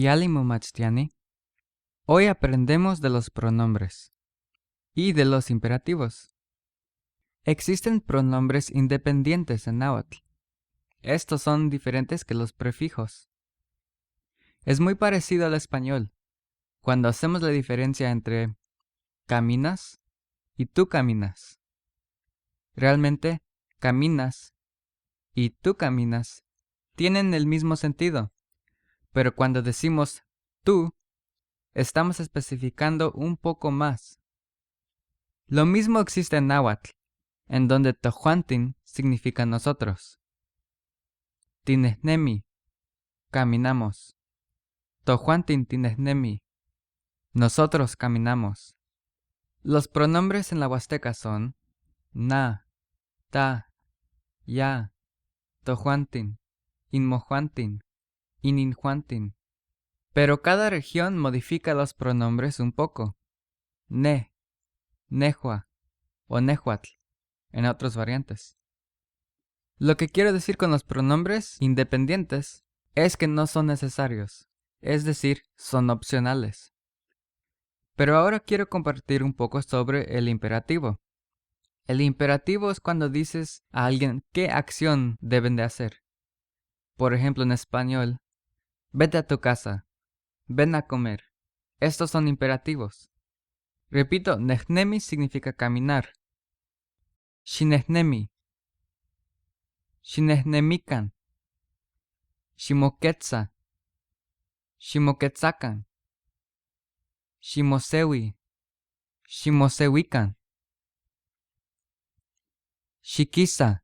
Yalimu Machtiani. Hoy aprendemos de los pronombres y de los imperativos. Existen pronombres independientes en náhuatl. Estos son diferentes que los prefijos. Es muy parecido al español, cuando hacemos la diferencia entre caminas y tú caminas. Realmente, caminas y tú caminas tienen el mismo sentido, pero cuando decimos tú, estamos especificando un poco más. Lo mismo existe en náhuatl, en donde tojuantin significa nosotros. Tinehnemi, caminamos. Tojuantin tinehnemi, nosotros caminamos. Los pronombres en la huasteca son na, ta, ya, tojuantin, inmojuantin, ininjuantin. Pero cada región modifica los pronombres un poco. Ne, nejua o nehuatl, en otras variantes. Lo que quiero decir con los pronombres independientes es que no son necesarios, es decir, son opcionales. Pero ahora quiero compartir un poco sobre el imperativo. El imperativo es cuando dices a alguien qué acción deben de hacer. Por ejemplo, en español, vete a tu casa, ven a comer. Estos son imperativos. Repito, nehnemi significa caminar. Shinehnemi, shinehnemikan, shimoketza, shimoketzakan, shimosewi, shimosewikan, shikisa,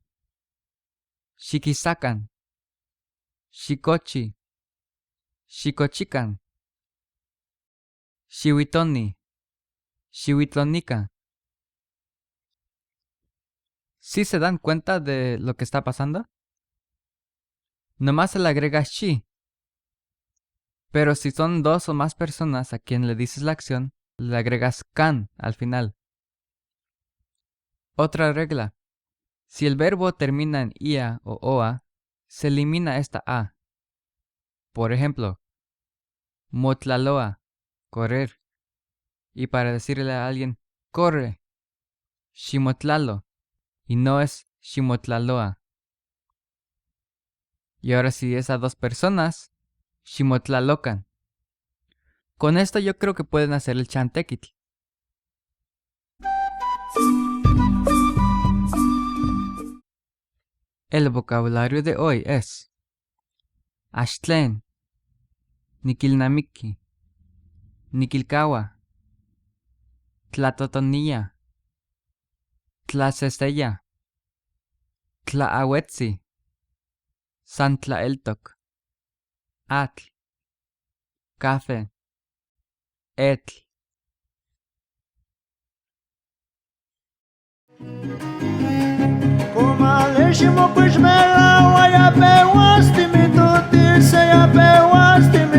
shikisakan, shikochi, shikochikan, shiwitoni, shiwitlonika. ¿Sí se dan cuenta de lo que está pasando? Nomás se le agrega shi. Pero si son dos o más personas a quien le dices la acción, le agregas kan al final. Otra regla. Si el verbo termina en ia o oa, se elimina esta a. Por ejemplo, motlaloa, correr. Y para decirle a alguien, corre, shimotlalo, y no es shimotlaloa. Y ahora si es a dos personas, shimotlalocan. Con esto yo creo que pueden hacer el chantekitl. El vocabulario de hoy es Axtlen, Niquilnamiqui, Niquilcahua, Tlatotonilla, Tlaceseya, Tlaahuetzi, Santlaeltoc, Atl, Café, Etl. Como a leche mo push me la, ya pe wasti mi tutir se ya pe wasti